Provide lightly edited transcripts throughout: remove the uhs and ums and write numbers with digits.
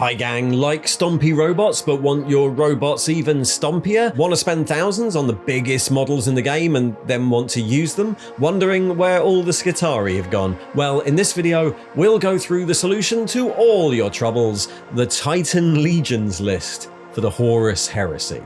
Hi gang, like stompy robots but want your robots even stompier? Want to spend thousands on the biggest models in the game and then want to use them? Wondering where all the Secutarii have gone? Well, in this video, we'll go through the solution to all your troubles, the Titan Legions list for the Horus Heresy.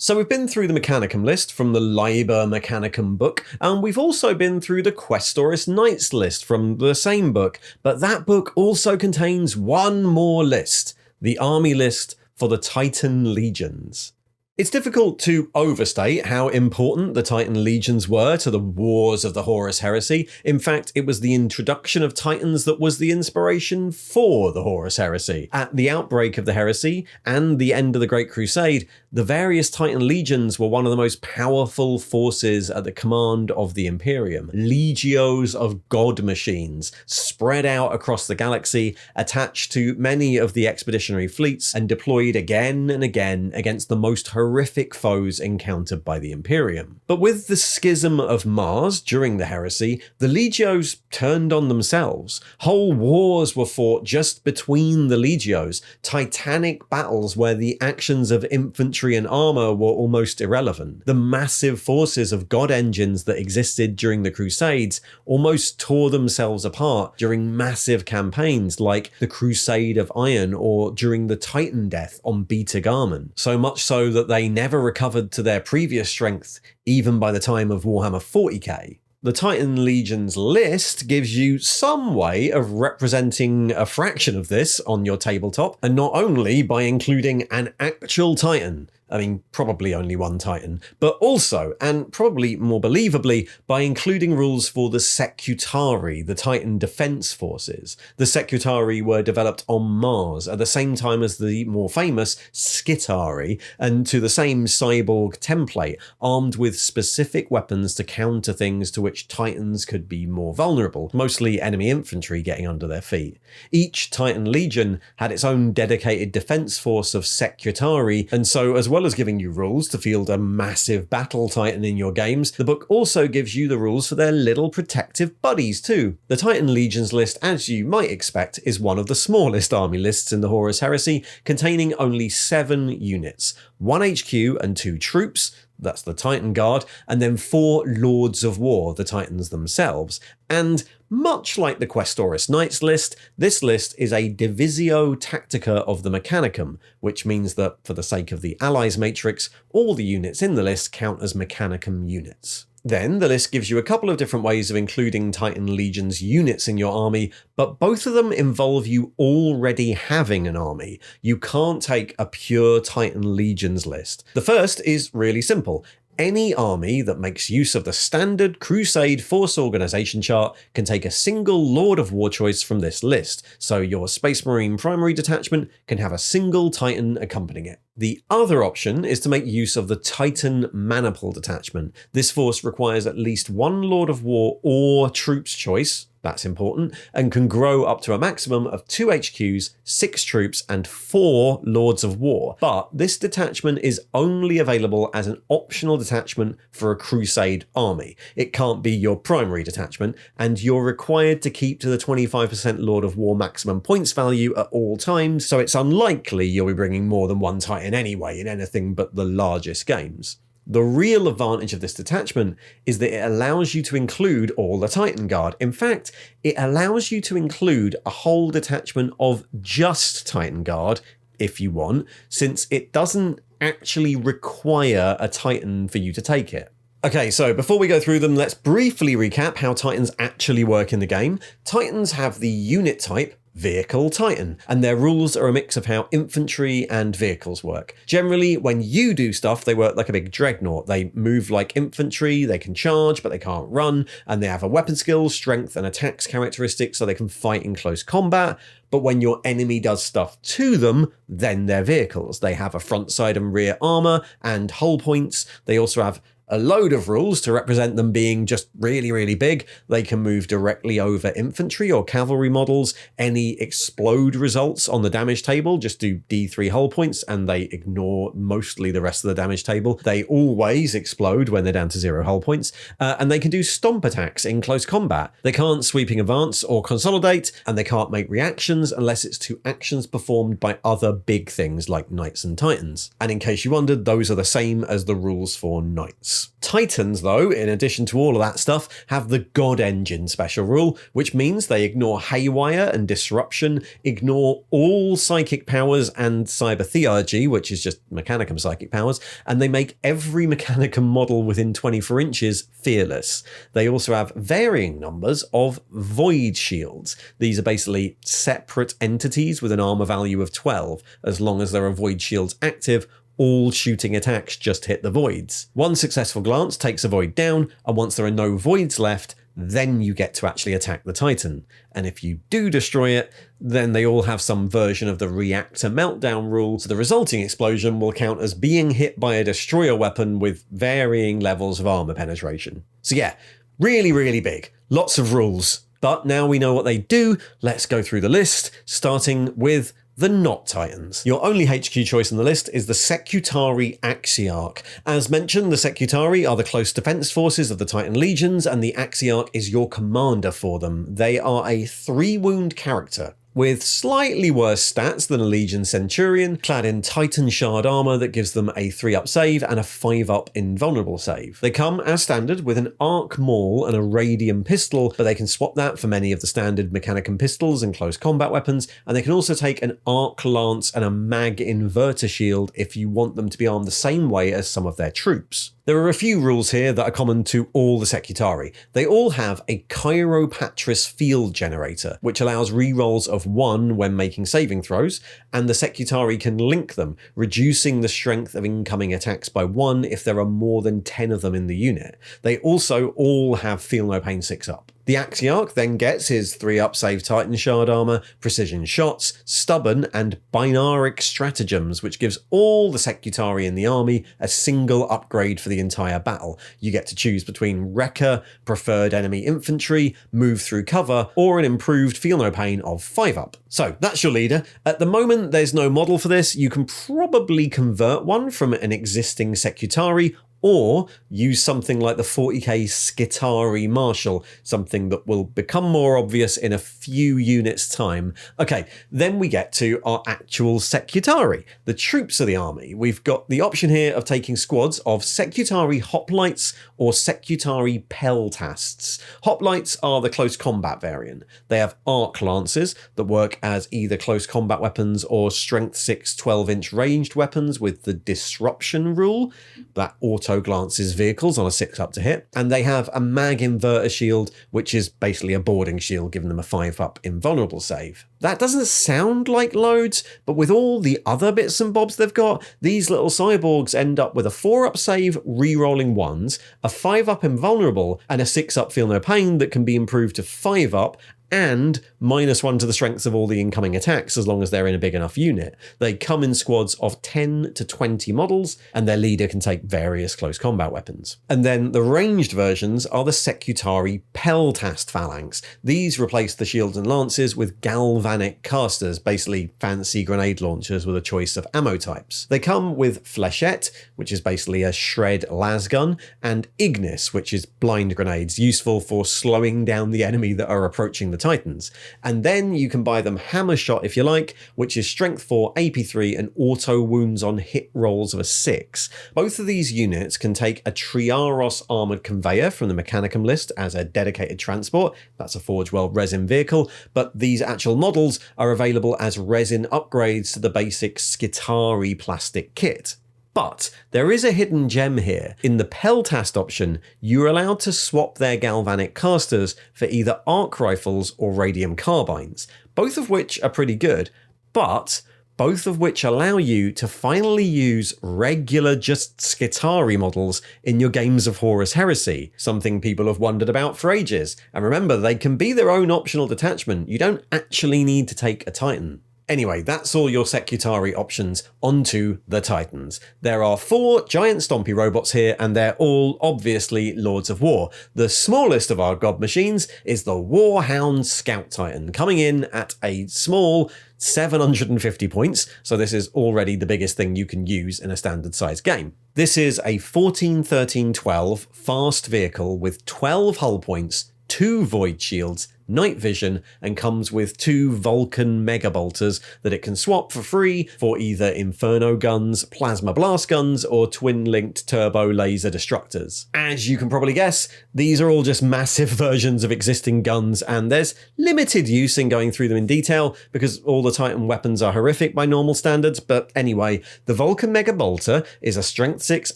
So we've been through the Mechanicum list from the Liber Mechanicum book, and we've also been through the Questoris Knights list from the same book, but that book also contains one more list, the army list for the Titan Legions. It's difficult to overstate how important the Titan Legions were to the wars of the Horus Heresy. In fact, it was the introduction of Titans that was the inspiration for the Horus Heresy. At the outbreak of the heresy and the end of the Great Crusade, the various Titan Legions were one of the most powerful forces at the command of the Imperium. Legios of god machines spread out across the galaxy, attached to many of the expeditionary fleets and deployed again and again against the most horrific foes encountered by the Imperium. But with the schism of Mars during the heresy, the Legios turned on themselves. Whole wars were fought just between the Legios, titanic battles where the actions of infantry and armor were almost irrelevant. The massive forces of god engines that existed during the Crusades almost tore themselves apart during massive campaigns like the Crusade of Iron or during the Titan death on Beta Garmon. So much so that they never recovered to their previous strength, even by the time of Warhammer 40k. The Titan Legions list gives you some way of representing a fraction of this on your tabletop, and not only by including an actual Titan, I mean, probably only one Titan, but also, and probably more believably, by including rules for the Secutarii, the Titan Defense Forces. The Secutarii were developed on Mars at the same time as the more famous Scitarii, and to the same cyborg template, armed with specific weapons to counter things to which Titans could be more vulnerable, mostly enemy infantry getting under their feet. Each Titan Legion had its own dedicated defense force of Secutarii, and so as well as giving you rules to field a massive battle titan in your games, the book also gives you the rules for their little protective buddies too. The Titan Legions list, as you might expect, is one of the smallest army lists in the Horus Heresy, containing only 7 units, 1 HQ and 2 troops, that's the Titan Guard, and then 4 Lords of War, the Titans themselves. And much like the Questoris Knights list, this list is a divisio tactica of the Mechanicum, which means that, for the sake of the Allies matrix, all the units in the list count as Mechanicum units. Then the list gives you a couple of different ways of including Titan Legions units in your army, but both of them involve you already having an army. You can't take a pure Titan Legions list. The first is really simple. Any army that makes use of the standard Crusade Force Organization chart can take a single Lord of War choice from this list, so your Space Marine primary detachment can have a single Titan accompanying it. The other option is to make use of the Titan Maniple detachment. This force requires at least 1 Lord of War or troops choice, that's important, and can grow up to a maximum of 2 HQs, 6 troops, and 4 Lords of War. But this detachment is only available as an optional detachment for a Crusade army. It can't be your primary detachment, and you're required to keep to the 25% Lord of War maximum points value at all times, so it's unlikely you'll be bringing more than 1 Titan anyway in anything but the largest games. The real advantage of this detachment is that it allows you to include all the Titan Guard. In fact, it allows you to include a whole detachment of just Titan Guard, if you want, since it doesn't actually require a Titan for you to take it. Okay, so before we go through them, let's briefly recap how Titans actually work in the game. Titans have the unit type Vehicle Titan, and their rules are a mix of how infantry and vehicles work. Generally, when you do stuff, they work like a big dreadnought. They move like infantry, they can charge, but they can't run, and they have a weapon skill, strength, and attacks characteristics so they can fight in close combat. But when your enemy does stuff to them, then they're vehicles. They have a front, side, and rear armor and hull points. They also have a load of rules to represent them being just really, really big. They can move directly over infantry or cavalry models. Any explode results on the damage table just do D3 hull points and they ignore mostly the rest of the damage table. They always explode when they're down to 0 hull points. And they can do stomp attacks in close combat. They can't sweeping advance or consolidate, and they can't make reactions unless it's to actions performed by other big things like knights and titans. And in case you wondered, those are the same as the rules for knights. Titans, though, in addition to all of that stuff, have the God Engine special rule, which means they ignore haywire and disruption, ignore all psychic powers and cyber theurgy, which is just Mechanicum psychic powers, and they make every Mechanicum model within 24 inches fearless. They also have varying numbers of void shields. These are basically separate entities with an armor value of 12. As long as there are void shields active, all shooting attacks just hit the voids. One successful glance takes a void down, and once there are no voids left, then you get to actually attack the Titan. And if you do destroy it, then they all have some version of the reactor meltdown rule, so the resulting explosion will count as being hit by a destroyer weapon with varying levels of armor penetration. So yeah, really, really big. Lots of rules. But now we know what they do, let's go through the list, starting with the not Titans. Your only HQ choice on the list is the Secutarii Axiarch. As mentioned, the Secutarii are the close defense forces of the Titan legions, and the Axiarch is your commander for them. They are a 3-wound character with slightly worse stats than a Legion Centurion, clad in Titan Shard armor that gives them a 3-up save and a 5-up invulnerable save. They come as standard with an arc maul and a radium pistol, but they can swap that for many of the standard Mechanicum pistols and close combat weapons, and they can also take an arc lance and a mag inverter shield if you want them to be armed the same way as some of their troops. There are a few rules here that are common to all the Secutarii. They all have a Chiropatris field generator, which allows rerolls of 1 when making saving throws, and the Secutarii can link them, reducing the strength of incoming attacks by 1 if there are more than 10 of them in the unit. They also all have Feel No Pain 6-up. The Axiarch then gets his 3-up save Titan Shard armor, precision shots, stubborn, and binaric stratagems, which gives all the Secutarii in the army a single upgrade for the entire battle. You get to choose between Wrecker, preferred enemy infantry, move through cover, or an improved Feel No Pain of 5-up. So that's your leader. At the moment, there's no model for this. You can probably convert one from an existing Secutarii, or use something like the 40k Secutarii Marshal, something that will become more obvious in a few units' time. Okay, then we get to our actual Secutarii, the troops of the army. We've got the option here of taking squads of Secutarii Hoplites or Secutarii Peltasts. Hoplites are the close combat variant. They have arc lances that work as either close combat weapons or strength 6 12-inch ranged weapons with the disruption rule that auto glances vehicles on a 6-up to hit, and they have a mag inverter shield, which is basically a boarding shield giving them a 5-up invulnerable save. That doesn't sound like loads, but with all the other bits and bobs they've got, these little cyborgs end up with a 4-up save re-rolling 1s, a 5-up invulnerable, and a 6-up Feel No Pain that can be improved to 5-up, and -1 to the strengths of all the incoming attacks as long as they're in a big enough unit. They come in squads of 10 to 20 models, and their leader can take various close combat weapons. And then the ranged versions are the Secutarii Peltast Phalanx. These replace the shields and lances with galvanic casters, basically fancy grenade launchers with a choice of ammo types. They come with Flechette, which is basically a shred lasgun, and Ignis, which is blind grenades, useful for slowing down the enemy that are approaching the Titans. And then you can buy them Hammer Shot if you like, which is strength 4, AP 3, and auto wounds on hit rolls of a 6. Both of these units can take a Triaros armoured conveyor from the Mechanicum list as a dedicated transport. That's a Forge World resin vehicle, but these actual models are available as resin upgrades to the basic Skitarii plastic kit. But there is a hidden gem here. In the Peltast option, you're allowed to swap their galvanic casters for either arc rifles or radium carbines, both of which are pretty good, but both of which allow you to finally use regular just Skitarii models in your games of Horus Heresy, something people have wondered about for ages. And remember, they can be their own optional detachment. You don't actually need to take a Titan. Anyway, that's all your Secutarii options onto the Titans. There are 4 giant stompy robots here, and they're all obviously Lords of War. The smallest of our god machines is the Warhound Scout Titan, coming in at a small 750 points, so this is already the biggest thing you can use in a standard size game. This is a 14-13-12 fast vehicle with 12 hull points, 2 void shields, night vision, and comes with 2 Vulcan mega bolters that it can swap for free for either inferno guns, plasma blast guns, or twin-linked turbo laser destructors. As you can probably guess, these are all just massive versions of existing guns, and there's limited use in going through them in detail because all the Titan weapons are horrific by normal standards. But anyway, the Vulcan mega bolter is a strength 6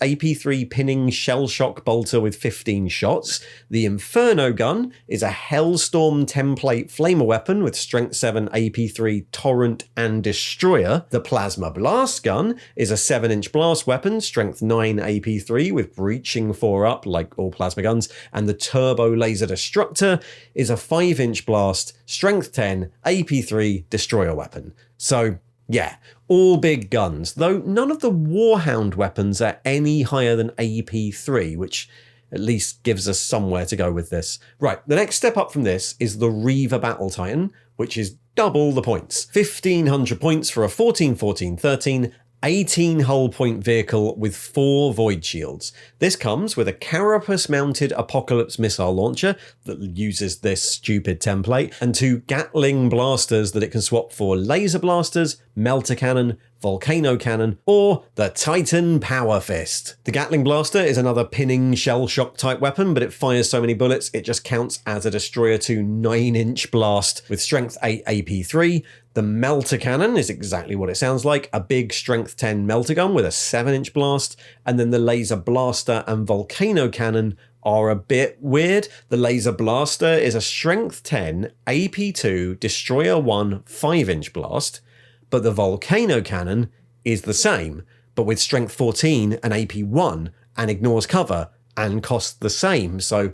AP3 pinning shell shock bolter with 15 shots. The inferno gun is a Hellstorm template flamer weapon with strength 7 AP3 torrent and destroyer. The plasma blast gun is a 7-inch blast weapon, strength 9 AP3 with breaching 4 up like all plasma guns, and the turbo laser destructor is a 5-inch blast, strength 10 AP3 destroyer weapon. So yeah, all big guns, though none of the Warhound weapons are any higher than AP3, which at least gives us somewhere to go with this. Right, the next step up from this is the Reaver Battle Titan, which is double the points. 1,500 points for a 14-14-13 18 hull point vehicle with 4 void shields. This comes with a carapace-mounted Apocalypse missile launcher that uses this stupid template, and 2 Gatling blasters that it can swap for laser blasters, melter cannon, volcano cannon, or the Titan Power Fist. The Gatling blaster is another pinning shell shock type weapon, but it fires so many bullets it just counts as a destroyer 2 9-inch blast with strength 8 AP3. The melter cannon is exactly what it sounds like, a big strength 10 melter gun with a 7-inch blast, and then the laser blaster and volcano cannon are a bit weird. The laser blaster is a strength 10 AP2 destroyer 1 5-inch blast, but the volcano cannon is the same, but with strength 14 and AP1 and ignores cover and costs the same, so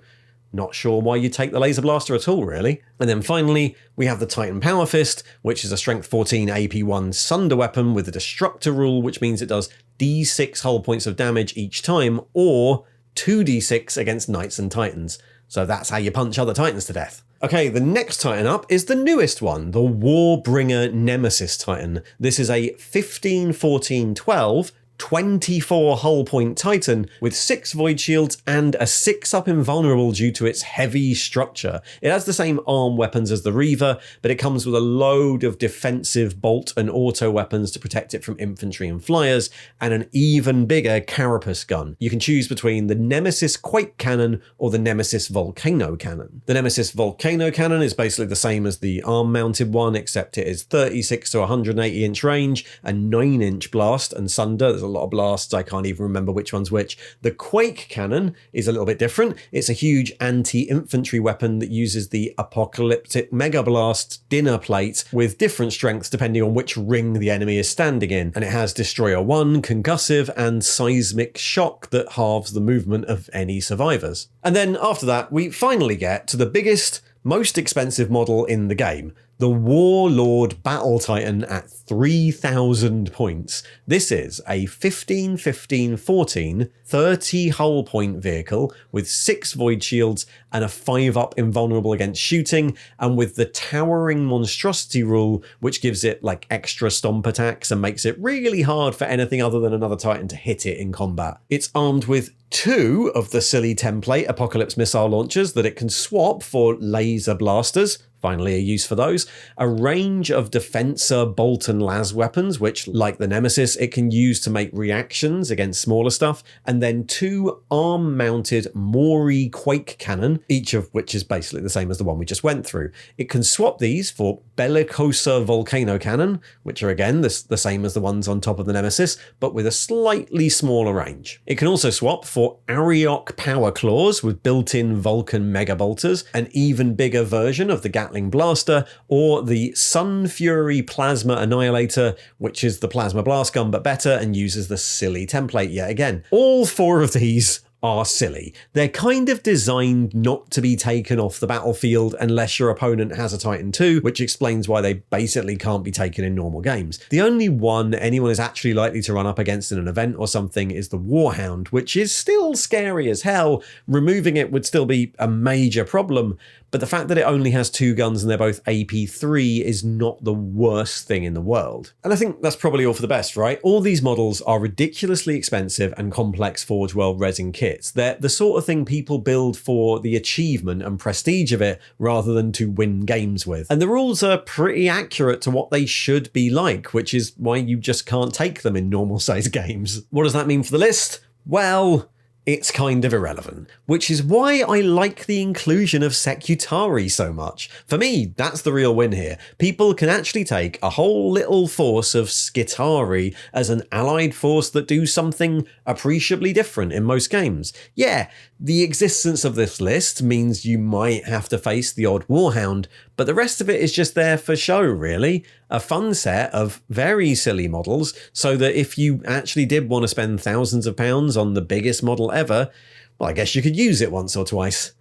not sure why you take the laser blaster at all, really. And then finally, we have the Titan Power Fist, which is a strength 14 AP1 Sunder weapon with the Destructor rule, which means it does D6 hull points of damage each time, or 2d6 against Knights and Titans. So that's how you punch other Titans to death. Okay, the next Titan up is the newest one, the Warbringer Nemesis Titan. This is a 15-14-12 24 hull point Titan with 6 void shields and a 6-up invulnerable due to its heavy structure. It has the same arm weapons as the Reaver, but it comes with a load of defensive bolt and auto weapons to protect it from infantry and flyers, and an even bigger carapace gun. You can choose between the Nemesis Quake Cannon or the Nemesis Volcano Cannon. The Nemesis Volcano Cannon is basically the same as the arm-mounted one, except it is 36 to 180 inch range, a 9-inch blast and sunder. There's a lot of blasts, I can't even remember which one's which. The Quake Cannon is a little bit different. It's a huge anti-infantry weapon that uses the apocalyptic Mega Blast dinner plate with different strengths depending on which ring the enemy is standing in, and it has Destroyer 1, Concussive, and Seismic Shock that halves the movement of any survivors. And then after that, we finally get to the biggest, most expensive model in the game, the Warlord Battle Titan at 3,000 points. This is a 15-15-14 30 hull point vehicle with 6 void shields and a 5-up invulnerable against shooting, and with the towering monstrosity rule, which gives it like extra stomp attacks and makes it really hard for anything other than another Titan to hit it in combat. It's armed with 2 of the silly template Apocalypse missile launchers that it can swap for laser blasters, finally a use for those, a range of Defensor bolt and las weapons, which, like the Nemesis, it can use to make reactions against smaller stuff, and then 2 arm-mounted Mori Quake Cannon, each of which is basically the same as the one we just went through. It can swap these for Bellicosa Volcano Cannon, which are again the same as the ones on top of the Nemesis, but with a slightly smaller range. It can also swap for Ariok Power Claws with built-in Vulcan Mega Bolters, an even bigger version of the Gatling Blaster, or the Sun Fury Plasma Annihilator, which is the Plasma Blast gun but better and uses the silly template yet again. All 4 of these are silly. They're kind of designed not to be taken off the battlefield unless your opponent has a Titan 2, which explains why they basically can't be taken in normal games. The only one anyone is actually likely to run up against in an event or something is the Warhound, which is still scary as hell. Removing it would still be a major problem, but the fact that it only has 2 guns and they're both AP3 is not the worst thing in the world. And I think that's probably all for the best, right? All these models are ridiculously expensive and complex Forge World resin kits. They're the sort of thing people build for the achievement and prestige of it rather than to win games with. And the rules are pretty accurate to what they should be like, which is why you just can't take them in normal size games. What does that mean for the list? Well, it's kind of irrelevant, which is why I like the inclusion of Secutarii so much. For me, that's the real win here. People can actually take a whole little force of Secutarii as an allied force that do something appreciably different in most games. Yeah, the existence of this list means you might have to face the odd Warhound, but the rest of it is just there for show, really. A fun set of very silly models, so that if you actually did want to spend thousands of pounds on the biggest model ever, well, I guess you could use it once or twice.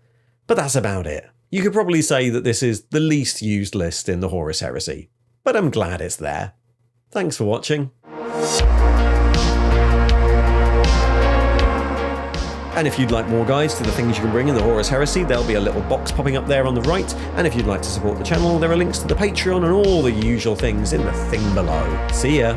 But that's about it. You could probably say that this is the least used list in the Horus Heresy, but I'm glad it's there. Thanks for watching. And if you'd like more guides to the things you can bring in the Horus Heresy, there'll be a little box popping up there on the right. And if you'd like to support the channel, there are links to the Patreon and all the usual things in the thing below. See ya!